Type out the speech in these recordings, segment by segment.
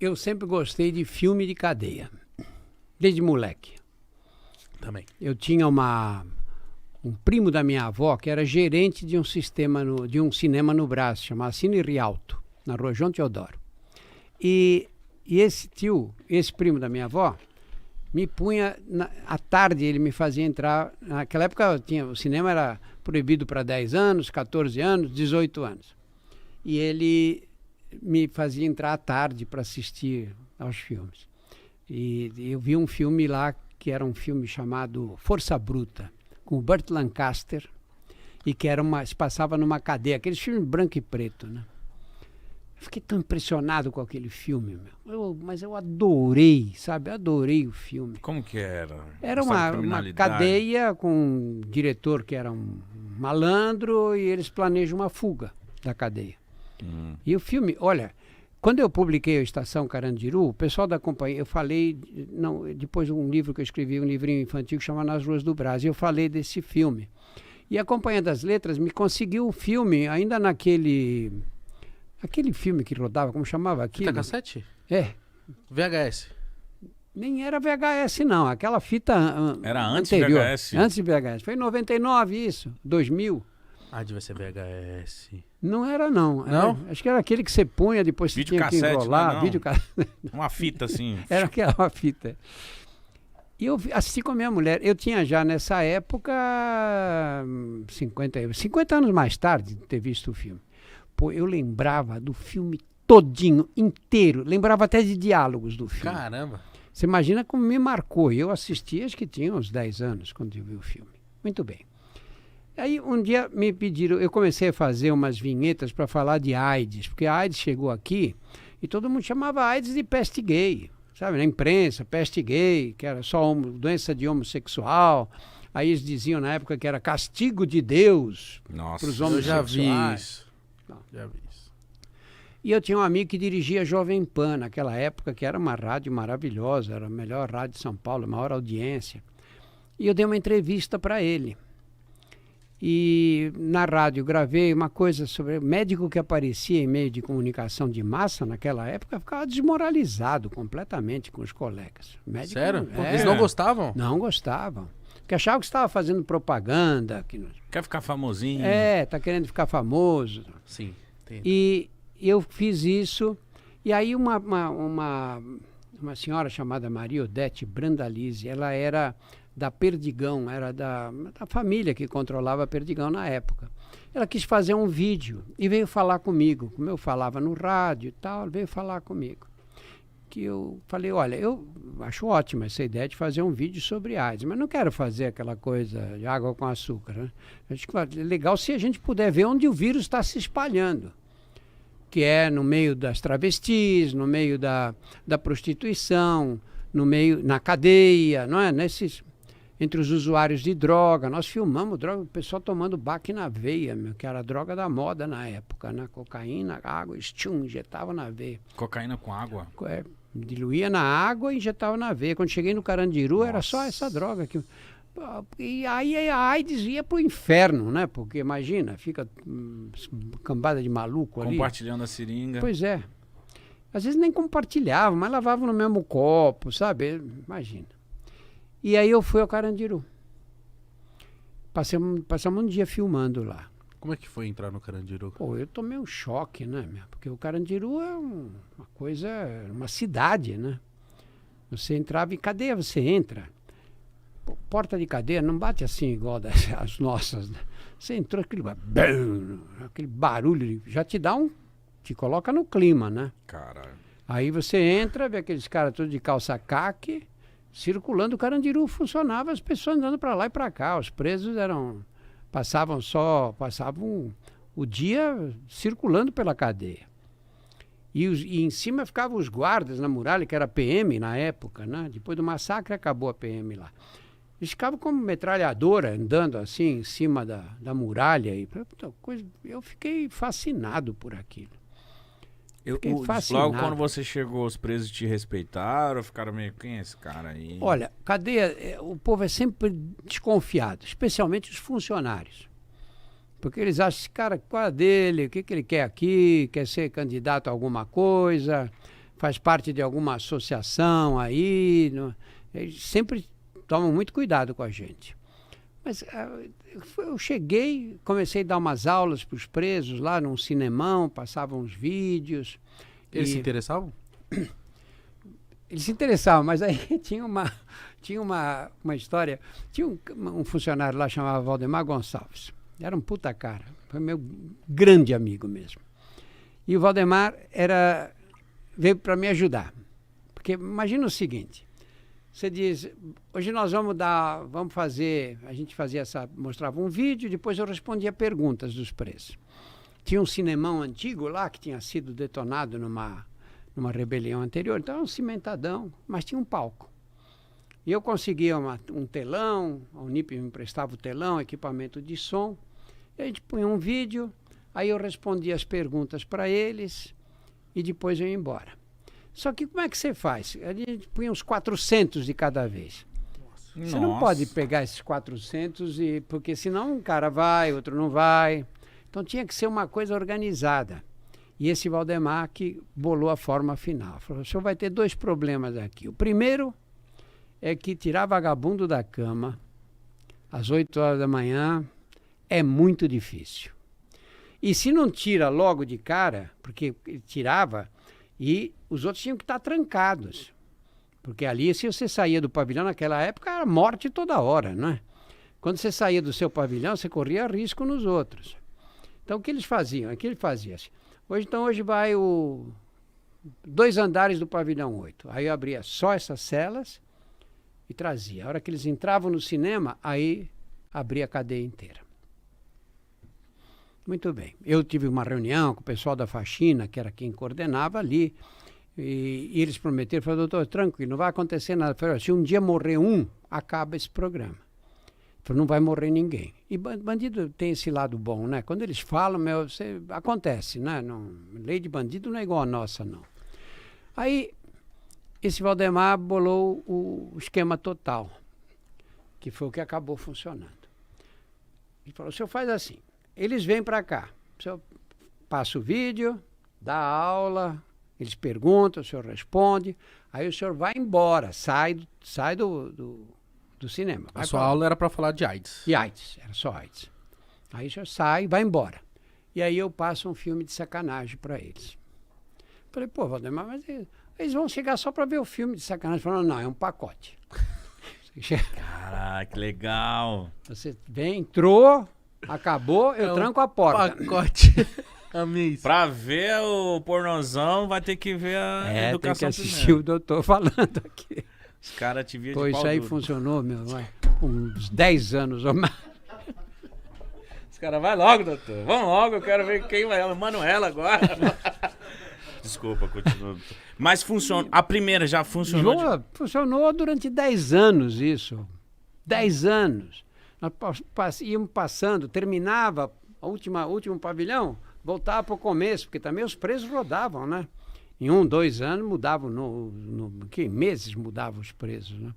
Eu sempre gostei de filme de cadeia, desde moleque. Também. Eu tinha um primo da minha avó que era gerente de um de um cinema no Brás, chamado Cine Rialto, na Rua João Teodoro. E esse primo da minha avó, me punha, à tarde ele me fazia entrar, naquela época o cinema era proibido para 10 anos, 14 anos, 18 anos. E ele me fazia entrar à tarde para assistir aos filmes. E eu vi um filme lá, que era um filme chamado Força Bruta, com o Burt Lancaster, e que se passava numa cadeia, aqueles filmes branco e preto, né? Eu fiquei tão impressionado com aquele filme, mas eu adorei, sabe? Adorei o filme. Como que era? Era uma cadeia com um diretor que era um malandro e eles planejam uma fuga da cadeia. E o filme, olha, quando eu publiquei a Estação Carandiru, o pessoal da companhia, eu falei, depois de um livro que eu escrevi, um livrinho infantil que chama Nas Ruas do Brás, e eu falei desse filme. E a Companhia das Letras me conseguiu o filme, ainda aquele filme que rodava, como chamava aquilo? Fita cassete? É. VHS. Nem era VHS, não. Aquela fita era antes anterior. VHS? Antes de VHS. Foi em 99 isso, 2000. Ah, devia ser VHS. Não era, não. Não? Acho que era aquele que você punha, depois você tinha que enrolar. Uma fita assim. Era aquela fita. E eu assisti com a minha mulher. Eu tinha já nessa época 50 anos mais tarde de ter visto o filme. Pô, eu lembrava do filme todinho, inteiro. Lembrava até de diálogos do filme. Caramba. Você imagina como me marcou. Eu assisti, acho que tinha uns 10 anos quando eu vi o filme. Muito bem. Aí um dia me pediram, eu comecei a fazer umas vinhetas para falar de AIDS, porque a AIDS chegou aqui e todo mundo chamava AIDS de peste gay, sabe? Na imprensa, peste gay, que era só doença de homossexual. Aí eles diziam na época que era castigo de Deus para os homossexuais. Eu já vi isso. Já vi isso. E eu tinha um amigo que dirigia Jovem Pan naquela época, que era uma rádio maravilhosa, era a melhor rádio de São Paulo, a maior audiência. E eu dei uma entrevista para ele. E na rádio gravei uma coisa sobre médico que aparecia em meio de comunicação de massa naquela época, ficava desmoralizado completamente com os colegas. Médico, sério? Eles não gostavam? Não gostavam. Porque achavam que estava fazendo propaganda. Quer ficar famosinho. Tá querendo ficar famoso. Sim, entendi. E eu fiz isso, e aí uma senhora chamada Maria Odete Brandalize, ela era da Perdigão, era da família que controlava a Perdigão na época. Ela quis fazer um vídeo e veio falar comigo, como eu falava no rádio e tal, ela veio falar comigo. Que eu falei, olha, eu acho ótima essa ideia de fazer um vídeo sobre AIDS, mas não quero fazer aquela coisa de água com açúcar, né? Acho que é legal se a gente puder ver onde o vírus está se espalhando, que é no meio das travestis, no meio da prostituição, na cadeia, não é? Entre os usuários de droga. Nós filmamos droga, o pessoal tomando baque na veia, que era a droga da moda na época, né? Cocaína, água, injetava na veia. Cocaína com água? Diluía na água e injetava na veia. Quando cheguei no Carandiru, Nossa. Era só essa droga aqui. E aí a AIDS ia pro inferno, né? Porque imagina, fica cambada de maluco ali. Compartilhando a seringa. Pois é. Às vezes nem compartilhavam, mas lavavam no mesmo copo, sabe? Imagina. E aí eu fui ao Carandiru. Passamos um dia filmando lá. Como é que foi entrar no Carandiru? Pô, eu tomei um choque, né? Porque o Carandiru é uma cidade, né? Você entrava em cadeia, você entra. Porta de cadeia não bate assim igual as nossas, né? Você entrou, aquele barulho, já te coloca no clima, né? Caralho. Aí você entra, vê aqueles caras todos de calça caque, circulando. O Carandiru funcionava, as pessoas andando para lá e para cá. Os presos passavam o dia circulando pela cadeia. E em cima ficavam os guardas na muralha, que era PM na época, né? Depois do massacre acabou a PM lá. Eles ficavam como metralhadora, andando assim em cima da muralha. Eu fiquei fascinado por aquilo. Logo quando você chegou, os presos te respeitaram, ficaram meio, quem é esse cara aí? Olha, cadeia, o povo é sempre desconfiado, especialmente os funcionários. Porque eles acham, esse cara, qual é dele, o que ele quer aqui, quer ser candidato a alguma coisa, faz parte de alguma associação aí. Eles sempre tomam muito cuidado com a gente. Mas eu cheguei, comecei a dar umas aulas para os presos lá num cinemão, passava uns vídeos. Eles se interessavam? Eles se interessavam, mas aí tinha uma história. Tinha um funcionário lá chamado Valdemar Gonçalves. Era um puta cara, foi meu grande amigo mesmo. E o Valdemar veio para me ajudar. Porque imagina o seguinte, você diz, hoje nós vamos fazer, a gente mostrava um vídeo, depois eu respondia perguntas dos presos. Tinha um cinemão antigo lá que tinha sido detonado numa rebelião anterior, então era um cimentadão, mas tinha um palco. E eu conseguia um telão, a Unip me emprestava o telão, equipamento de som, e a gente punha um vídeo, aí eu respondia as perguntas para eles e depois eu ia embora. Só que como é que você faz? A gente punha uns 400 de cada vez. Você não pode pegar esses 400, porque senão um cara vai, outro não vai. Então tinha que ser uma coisa organizada. E esse Valdemar que bolou a forma final. Falou, o senhor vai ter 2 problemas aqui. O primeiro é que tirar vagabundo da cama às 8 horas da manhã é muito difícil. E se não tira logo de cara, porque ele tirava, e os outros tinham que estar trancados. Porque ali, se você saía do pavilhão naquela época, era morte toda hora, não é? Quando você saía do seu pavilhão, você corria risco nos outros. Então, o que eles faziam? É que ele fazia assim. Hoje vai 2 andares do pavilhão 8. Aí eu abria só essas celas e trazia. A hora que eles entravam no cinema, aí abria a cadeia inteira. Muito bem. Eu tive uma reunião com o pessoal da faxina, que era quem coordenava ali, e eles prometeram, falaram, doutor, tranquilo, não vai acontecer nada. Eu falei, se um dia morrer acaba esse programa. Falei, não vai morrer ninguém. E bandido tem esse lado bom, né? Quando eles falam, acontece, né? Lei de bandido não é igual a nossa, não. Aí, esse Valdemar bolou o esquema total, que foi o que acabou funcionando. Ele falou, o senhor faz assim, eles vêm para cá, o senhor passa o vídeo, dá aula, eles perguntam, o senhor responde, aí o senhor vai embora, sai do cinema. A sua aula era para falar de AIDS. De AIDS, era só AIDS. Aí o senhor sai e vai embora. E aí eu passo um filme de sacanagem para eles. Falei, pô, Valdemar, mas eles vão chegar só para ver o filme de sacanagem. Falaram, não, é um pacote. Caraca, que legal. Você entrou, acabou, eu tranco a porta. Pacote. Amei isso. Pra ver o pornozão, vai ter que ver a educação tem que assistir primeiro. o doutor falando aqui. Os caras te viam de Pô, isso aí duro. funcionou, uns 10 anos ou mais. Os caras, vai logo, doutor. Vamos logo, eu quero ver quem vai. Manuela agora. Desculpa, continua. Mas funciona. A primeira já funcionou? Funcionou durante 10 anos isso. 10 anos. Nós íamos passando, terminava último pavilhão, voltava para o começo, porque também os presos rodavam, né? Em 1, 2 anos mudavam, que meses mudavam os presos, né?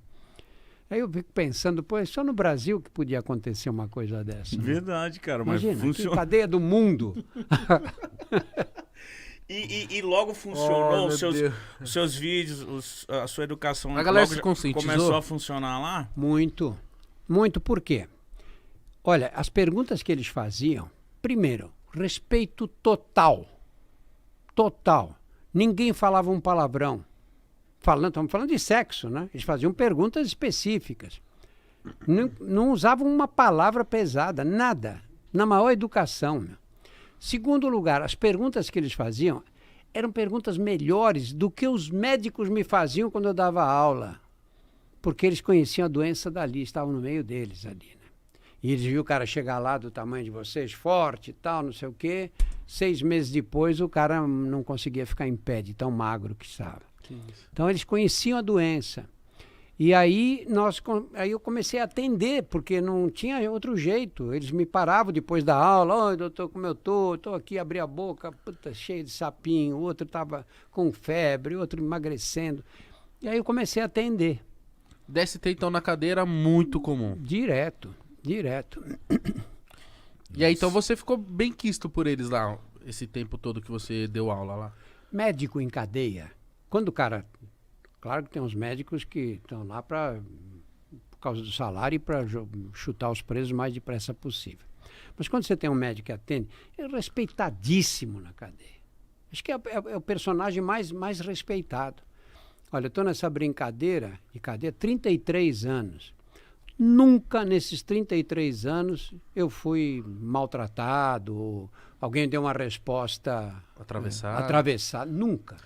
Aí eu fico pensando, pô, é só no Brasil que podia acontecer uma coisa dessa. Né? Verdade, cara, imagina, mas funciona. Cadeia do mundo. E logo funcionou os seus vídeos, a sua educação. A galera logo se conscientizou? Começou a funcionar lá? Muito. Muito, por quê? Olha, as perguntas que eles faziam, primeiro, respeito total. Total. Ninguém falava um palavrão. Estamos falando de sexo, né? Eles faziam perguntas específicas. Não usavam uma palavra pesada, nada. Na maior educação, meu. Segundo lugar, as perguntas que eles faziam eram perguntas melhores do que os médicos me faziam quando eu dava aula. Porque eles conheciam a doença dali, estavam no meio deles ali, né? E eles viram o cara chegar lá do tamanho de vocês, forte e tal, não sei o quê. 6 meses depois, o cara não conseguia ficar em pé de tão magro que estava. Então, eles conheciam a doença. E aí eu comecei a atender, porque não tinha outro jeito. Eles me paravam depois da aula, oi, doutor, como eu tô aqui, abri a boca, puta, cheio de sapinho, o outro estava com febre, o outro emagrecendo. E aí eu comecei a atender. DST, então, na cadeira, muito comum. Direto. E aí, então, você ficou bem quisto por eles lá, esse tempo todo que você deu aula lá? Médico em cadeia quando o cara... Claro que tem uns médicos que estão lá por causa do salário e para chutar os presos o mais depressa possível. Mas quando você tem um médico que atende, é respeitadíssimo na cadeia. Acho que é o personagem mais respeitado. Olha, eu estou nessa brincadeira de cadeia há 33 anos. Nunca nesses 33 anos eu fui maltratado, ou alguém deu uma resposta Atravessada. atravessada. Nunca.